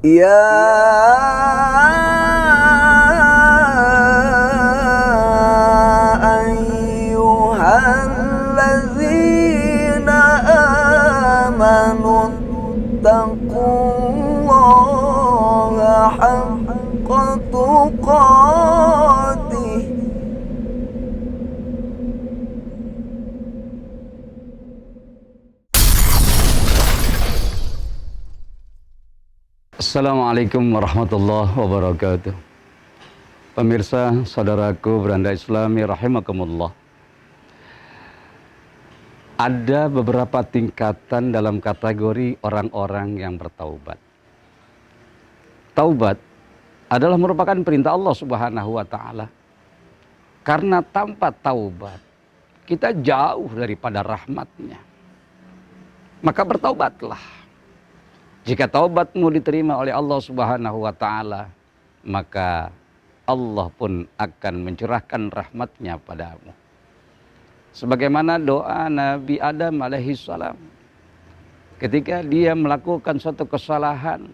يا أيها الذين آمنوا اتقوا الله حق تقاته. Assalamualaikum warahmatullahi wabarakatuh. Pemirsa, saudaraku beranda Islami rahimakumullah. Ada beberapa tingkatan dalam kategori orang-orang yang bertaubat. Taubat adalah merupakan perintah Allah Subhanahu wa taala. Karena tanpa taubat kita jauh daripada rahmatnya. Maka bertaubatlah. Jika taubatmu diterima oleh Allah Subhanahu wa taala, maka Allah pun akan mencurahkan rahmatnya padamu. Sebagaimana doa Nabi Adam alaihissalam. Ketika dia melakukan suatu kesalahan,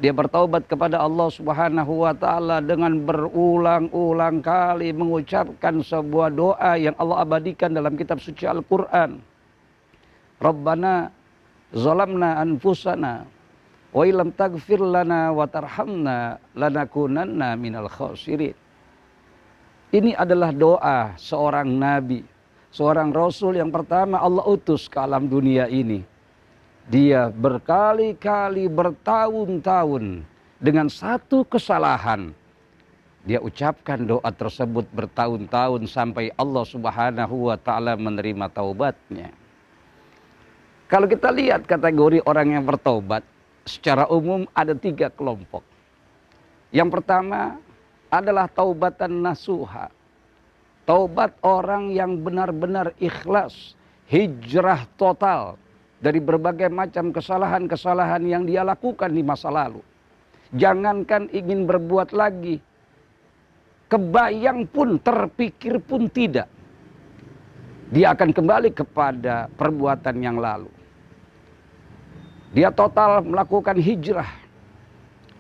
dia bertaubat kepada Allah Subhanahu wa taala dengan berulang-ulang kali mengucapkan sebuah doa yang Allah abadikan dalam kitab suci Al-Qur'an. Rabbana zalamna anfusana wa illam taghfir lana wa tarhamna lanakunanna minal khasirin. Ini adalah doa seorang nabi, seorang rasul yang pertama Allah utus ke alam dunia ini. Dia berkali-kali bertahun-tahun dengan satu kesalahan dia ucapkan doa tersebut bertahun-tahun sampai Allah Subhanahu wa taala menerima taubatnya. Kalau kita lihat kategori orang yang bertaubat, secara umum ada 3 kelompok. Yang pertama adalah taubatan nasuha. Taubat orang yang benar-benar ikhlas, hijrah total dari berbagai macam kesalahan-kesalahan yang dia lakukan di masa lalu. Jangankan ingin berbuat lagi, kebayang pun, terpikir pun tidak. Dia akan kembali kepada perbuatan yang lalu. Dia total melakukan hijrah.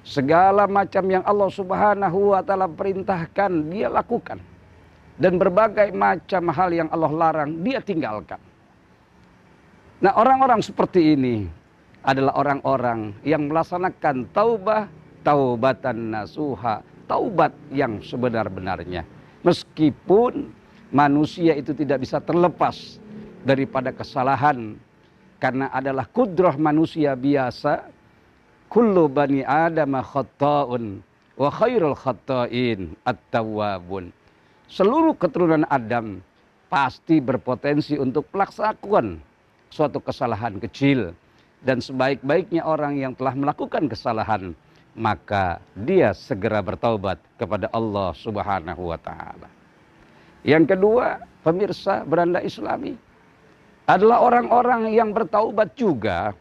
Segala macam yang Allah Subhanahu wa taala perintahkan dia lakukan. Dan berbagai macam hal yang Allah larang dia tinggalkan. Nah, orang-orang seperti ini adalah orang-orang yang melaksanakan taubatan nasuha, taubat yang sebenar-benarnya. Meskipun manusia itu tidak bisa terlepas daripada kesalahan. Karena adalah kudrah manusia biasa. Kullu bani adama khatta'un wa khairul khatta'in at-tawwabun. Seluruh keturunan Adam pasti berpotensi untuk melaksanakan suatu kesalahan kecil. Dan sebaik-baiknya orang yang telah melakukan kesalahan, maka dia segera bertaubat kepada Allah Subhanahu wa taala. Yang kedua, pemirsa beranda Islami, adalah orang-orang yang bertaubat juga.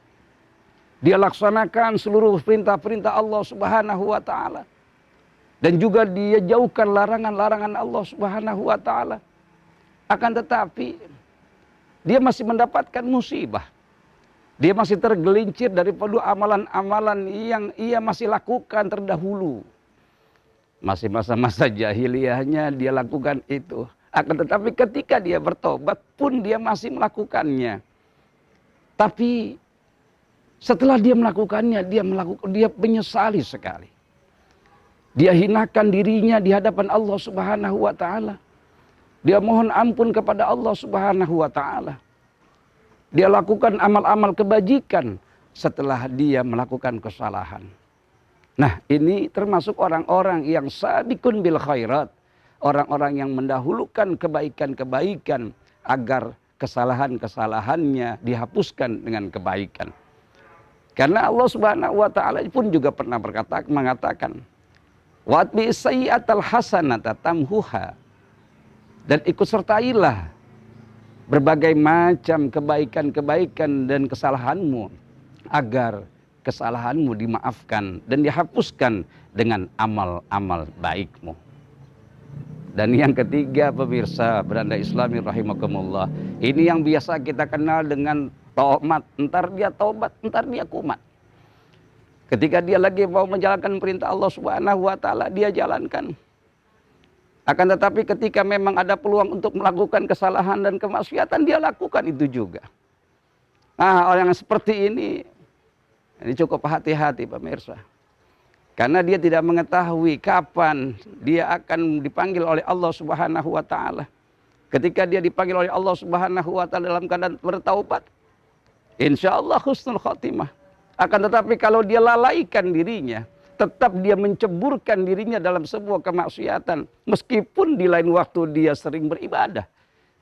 Dia laksanakan seluruh perintah-perintah Allah Subhanahu wa taala. Dan juga dia jauhkan larangan-larangan Allah Subhanahu wa taala. Akan tetapi dia masih mendapatkan musibah. Dia masih tergelincir daripada amalan-amalan yang ia masih lakukan terdahulu. Masih masa-masa jahiliyahnya dia lakukan itu. Akan tetapi ketika dia bertobat pun dia masih melakukannya. Tapi setelah dia melakukannya, dia menyesali sekali. Dia hinakan dirinya di hadapan Allah Subhanahu wa taala. Dia mohon ampun kepada Allah Subhanahu wa taala. Dia lakukan amal-amal kebajikan setelah dia melakukan kesalahan. Nah, ini termasuk orang-orang yang sabiqun bil khairat. Orang-orang yang mendahulukan kebaikan-kebaikan agar kesalahan-kesalahannya dihapuskan dengan kebaikan. Karena Allah Subhanahu wa taala pun juga pernah mengatakan, "Watbi sayyi'atal hasanata tamhuha." Dan ikut sertailah berbagai macam kebaikan-kebaikan dan kesalahanmu agar kesalahanmu dimaafkan dan dihapuskan dengan amal-amal baikmu. Dan yang ketiga, pemirsa beranda Islami rahimakumullah, ini yang biasa kita kenal dengan tomat, entar dia tobat, entar dia kumat. Ketika dia lagi mau menjalankan perintah Allah Subhanahu wa taala, dia jalankan. Akan tetapi ketika memang ada peluang untuk melakukan kesalahan dan kemaksiatan, dia lakukan itu juga. Nah, orang yang seperti ini cukup hati-hati pemirsa. Karena dia tidak mengetahui kapan dia akan dipanggil oleh Allah Subhanahu wa taala. Ketika dia dipanggil oleh Allah Subhanahu wa taala dalam keadaan bertaubat, insya Allah husnul khotimah. Akan tetapi kalau dia lalaikan dirinya, tetap dia menceburkan dirinya dalam sebuah kemaksiatan, meskipun di lain waktu dia sering beribadah,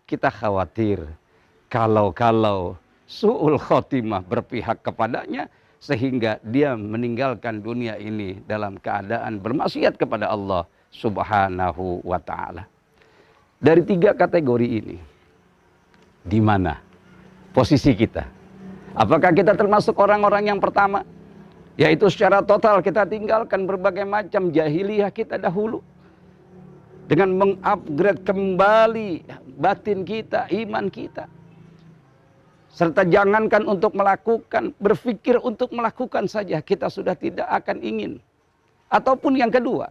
kita khawatir kalau su'ul khotimah berpihak kepadanya, sehingga dia meninggalkan dunia ini dalam keadaan bermaksiat kepada Allah Subhanahu wa ta'ala. Dari 3 kategori ini, di mana posisi kita? Apakah kita termasuk orang-orang yang pertama? Yaitu secara total kita tinggalkan berbagai macam jahiliyah kita dahulu. Dengan mengupgrade kembali batin kita, iman kita. Serta jangankan untuk melakukan, berpikir untuk melakukan saja kita sudah tidak akan ingin. Ataupun yang kedua,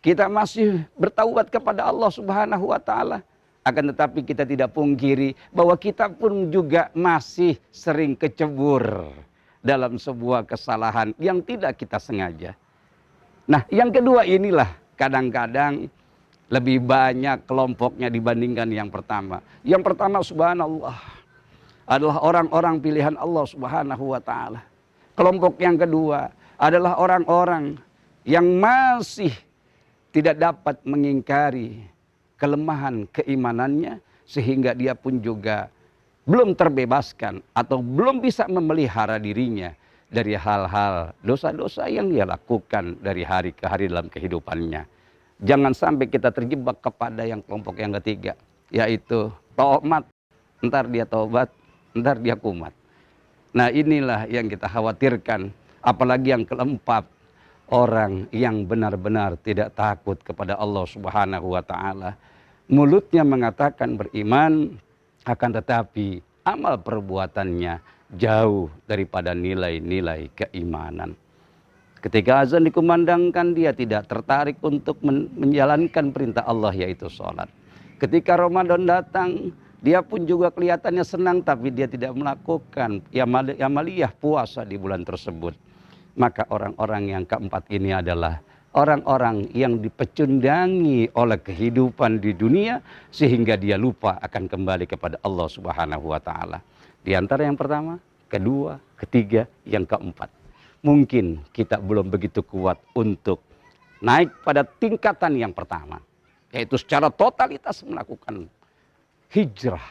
kita masih bertaubat kepada Allah Subhanahu wa taala. Akan tetapi kita tidak pungkiri bahwa kita pun juga masih sering kecebur dalam sebuah kesalahan yang tidak kita sengaja. Nah, yang kedua inilah kadang-kadang lebih banyak kelompoknya dibandingkan yang pertama. Yang pertama, subhanallah, adalah orang-orang pilihan Allah Subhanahu wa taala. Kelompok yang kedua adalah orang-orang yang masih tidak dapat mengingkari kelemahan keimanannya, sehingga dia pun juga belum terbebaskan atau belum bisa memelihara dirinya dari hal-hal dosa-dosa yang dia lakukan dari hari ke hari dalam kehidupannya. Jangan sampai kita terjebak kepada yang kelompok yang ketiga, yaitu tomat, entar dia tobat, entar dia kumat. Nah, inilah yang kita khawatirkan, apalagi yang keempat, orang yang benar-benar tidak takut kepada Allah Subhanahu wa taala. Mulutnya mengatakan beriman, akan tetapi amal perbuatannya jauh daripada nilai-nilai keimanan. Ketika azan dikumandangkan, dia tidak tertarik untuk menjalankan perintah Allah, yaitu sholat. Ketika Ramadan datang, dia pun juga kelihatannya senang, tapi dia tidak melakukan amaliyah puasa di bulan tersebut. Maka orang-orang yang keempat ini adalah orang-orang yang dipecundangi oleh kehidupan di dunia, sehingga dia lupa akan kembali kepada Allah Subhanahu wa taala. Di antara yang pertama, kedua, ketiga, yang keempat. Mungkin kita belum begitu kuat untuk naik pada tingkatan yang pertama, yaitu secara totalitas melakukan hijrah.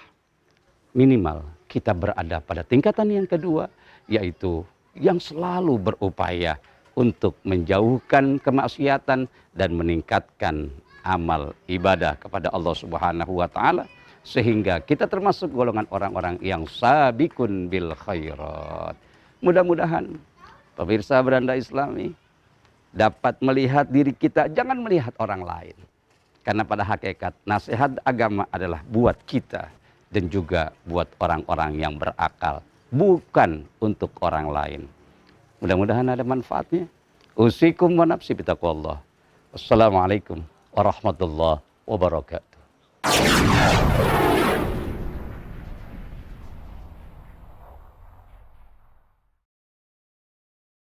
Minimal kita berada pada tingkatan yang kedua, yaitu yang selalu berupaya untuk menjauhkan kemaksiatan dan meningkatkan amal ibadah kepada Allah Subhanahu wa taala, sehingga kita termasuk golongan orang-orang yang sabiqun bil khairat. Mudah-mudahan pemirsa Beranda Islami dapat melihat diri kita, jangan melihat orang lain. Karena pada hakikat nasihat agama adalah buat kita dan juga buat orang-orang yang berakal, bukan untuk orang lain. Mudah-mudahan ada manfaatnya. Usikum wa nafsi bitaqwallah. Wassalamualaikum warahmatullahi wabarakatuh.